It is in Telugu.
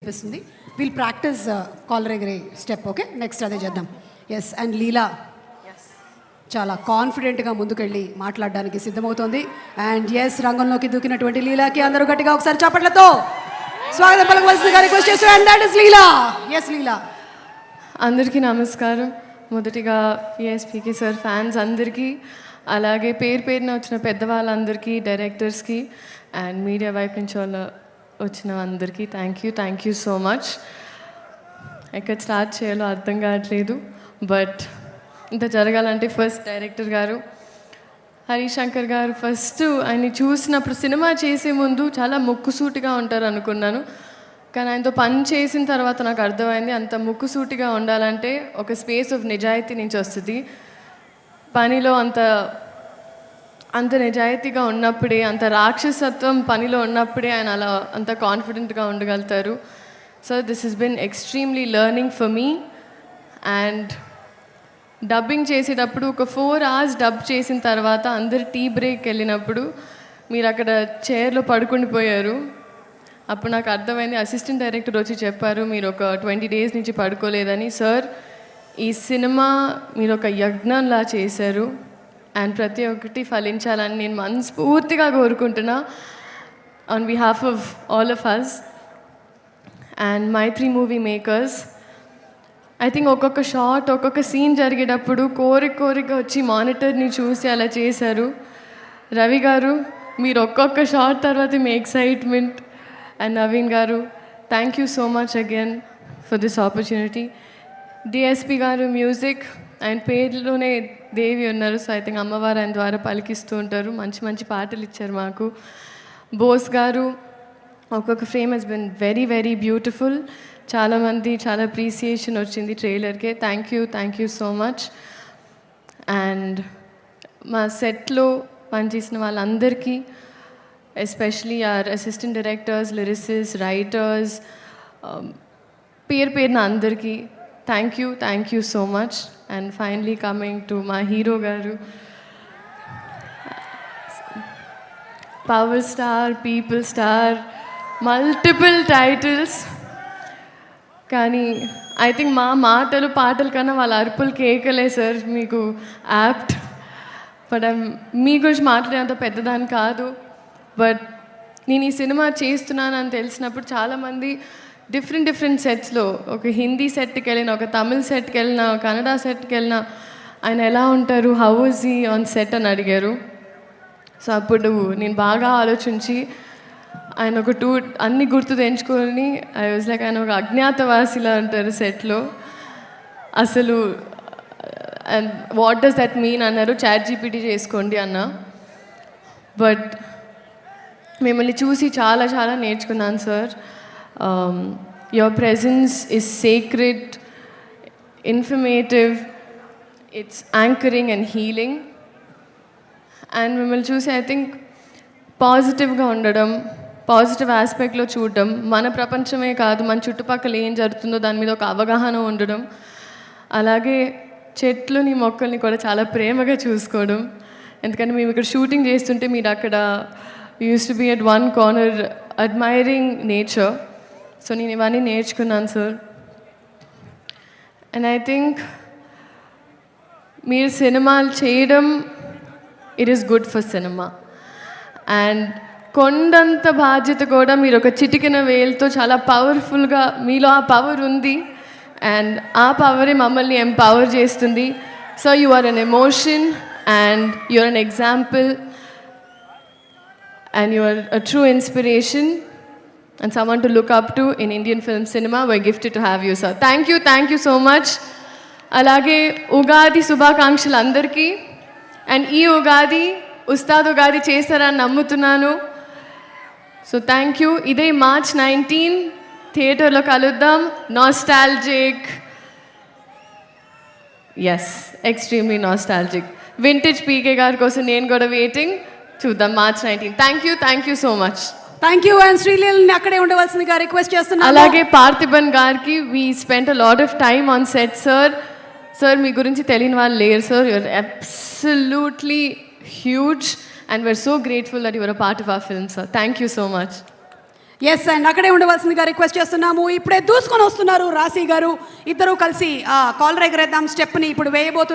అనిపిస్తుంది. విల్ ప్రాక్టీస్ కాలర్ ఎగరే స్టెప్. ఓకే, నెక్స్ట్ అదే చేద్దాం. ఎస్, అండ్ లీలా చాలా కాన్ఫిడెంట్గా ముందుకెళ్ళి మాట్లాడడానికి సిద్ధమవుతోంది. అండ్ ఎస్, రంగంలోకి దూకినటువంటి లీలాకి అందరూ గట్టిగా ఒకసారి చప్పట్లతో స్వాగతం పలకవలసిందిగా రిక్వెస్ట్ చేస్తూ, and that is Leela. Yes Leela. అందరికీ నమస్కారం. మొదటిగా పిఎస్పీకి సార్ ఫ్యాన్స్ అందరికీ, అలాగే పేరు పేరున వచ్చిన పెద్దవాళ్ళందరికీ, డైరెక్టర్స్కి అండ్ మీడియా వైపు నుంచి వచ్చిన అందరికీ థ్యాంక్ యూ సో మచ్. ఎక్కడ స్టార్ట్ చేయాలో అర్థం కావట్లేదు, బట్ ఇంత జరగాలంటే ఫస్ట్ డైరెక్టర్ గారు హరిశంకర్ గారు, ఫస్ట్ ఆయన్ని చూసినప్పుడు సినిమా చేసే ముందు చాలా ముక్కుసూటిగా ఉంటారు అనుకున్నాను, కానీ ఆయనతో పని చేసిన తర్వాత నాకు అర్థమైంది అంత ముక్కుసూటిగా ఉండాలంటే ఒక స్పేస్ ఆఫ్ నిజాయితీ నుంచి వస్తుంది. పనిలో అంత నిజాయితీగా ఉన్నప్పుడే, అంత రాక్షసత్వం పనిలో ఉన్నప్పుడే ఆయన అలా అంత కాన్ఫిడెంట్గా ఉండగలుగుతారు. So this has been extremely learning for me. And dubbing చేసేటప్పుడు ఒక 4 hours డబ్ చేసిన తర్వాత అందరు టీ బ్రేక్ వెళ్ళినప్పుడు మీరు అక్కడ చైర్లో పడుకుండిపోయారు. అప్పుడు నాకు అర్థమైంది, అసిస్టెంట్ డైరెక్టర్ వచ్చి చెప్పారు మీరు ఒక 20 days నుంచి పడుకోలేదని. సార్, ఈ సినిమా మీరు ఒక యజ్ఞంలా చేశారు అండ్ ప్రతి ఒక్కటి ఫలించాలని నేను మనస్ఫూర్తిగా కోరుకుంటున్నా on behalf of all of us and Mythri movie makers. I think ఒక్కొక్క షాట్, ఒక్కొక్క సీన్ జరిగేటప్పుడు కోరిక వచ్చి మానిటర్ని చూసి అలా చేశారు. రవి గారు, మీరు ఒక్కొక్క షాట్ తర్వాత మీ ఎక్సైట్మెంట్. అండ్ నవీన్ గారు, thank you so much again for this opportunity. DSP గారు మ్యూజిక్, ఆయన పేరులోనే దేవి ఉన్నారు, సో ఐ థింక్ అమ్మవారు ఆయన ద్వారా పలికిస్తూ ఉంటారు, మంచి మంచి పాటలు ఇచ్చారు మాకు. బోస్ గారు, ఒక్కొక్క frame has been very very beautiful. చాలామంది చాలా అప్రిసియేషన్ వచ్చింది ట్రైలర్కే. Thank you so much. And మా సెట్లో పనిచేసిన వాళ్ళందరికీ, especially our assistant directors, lyricist, writers, పేరున అందరికీ thank you so much. And finally coming to మా హీరో గారు, power star, people star, multiple titles. కానీ ఐ థింక్ మా మాటలు పాటల కన్నా వాళ్ళ అరుపులు కేకలే సార్ మీకు యాప్ట్. బట్ మీ గురించి మాట్లాడేంత పెద్దదాన్ని కాదు, బట్ నేను ఈ సినిమా చేస్తున్నానని తెలిసినప్పుడు చాలామంది డిఫరెంట్ సెట్స్లో, ఒక హిందీ సెట్కి వెళ్ళిన, ఒక తమిళ్ సెట్కి వెళ్ళిన, కన్నడ సెట్కి వెళ్ళిన, ఆయన ఎలా ఉంటారు, how is he on set అని అడిగారు. సో అప్పుడు నేను బాగా ఆలోచించి ఆయన ఒక అన్ని గుర్తు తెంచుకొని ఐ వాజ్ లైక్, ఆయన ఒక అజ్ఞాతవాసిలా ఉంటారు సెట్లో అసలు. And what does that mean అన్నారు, ChatGPT చేసుకోండి అన్న. బట్ మిమ్మల్ని చూసి చాలా నేర్చుకున్నాను sir. Your presence is sacred, informative, it's anchoring and healing. And మిమ్మల్ని చూసి ఐ థింక్ పాజిటివ్గా ఉండడం, పాజిటివ్ ఆస్పెక్ట్లో చూడడం, మన ప్రపంచమే కాదు మన చుట్టుపక్కల ఏం జరుగుతుందో దాని మీద ఒక అవగాహన ఉండడం, అలాగే చెట్లుని మొక్కల్ని కూడా చాలా ప్రేమగా చూసుకోవడం. ఎందుకంటే మేము ఇక్కడ షూటింగ్ చేస్తుంటే మీరు అక్కడ use to be at one corner admiring nature. So నేను ఇవన్నీ నేర్చుకున్నాను సార్. అండ్ ఐ థింక్ మీరు సినిమాలు చేయడం, it is good for cinema. And కొండంత బాధ్యత కూడా మీరు ఒక చిటికిన వేలుతో చాలా పవర్ఫుల్గా, మీలో ఆ పవర్ ఉంది అండ్ ఆ పవరే మమ్మల్ని ఎంపవర్ చేస్తుంది. So you are an emotion and you are an example and you are a true inspiration and someone to look up to in Indian film cinema. We're gifted to have you, sir. Thank you so much. Alage Ugadi Subhakankshalu andarki. And ee Ugadi Ustad Ugadi chestarani nammutunnanu. So thank you. Ide March 19 theater lo kaluddam. Nostalgic. Yes, extremely nostalgic. Vintage PK gar kosam nenu kuda waiting. చూద్దాం March 19. Thank you so much. Thank you. And శ్రీలీలని అక్కడే ఉండవలసిందిగా రిక్వెస్ట్ చేస్తున్నాను. అలాగే పార్థిబన్ గారికి, we spent a lot of time on set sir. మీ గురించి తెలియని వాళ్ళు లేరు sir. You're absolutely huge and we're so grateful that your a part of our film sir. Thank you so much. Yes and అక్కడే ఉండవలసిందిగా రిక్వెస్ట్ చేస్తున్నాము. ఇప్పుడే దూసుకొని వస్తున్నారు రాశి గారు. ఇద్దరూ కలిసి కాలర్ ఎగరేద్దాం స్టెప్ని ఇప్పుడు వేయబోతున్నారు.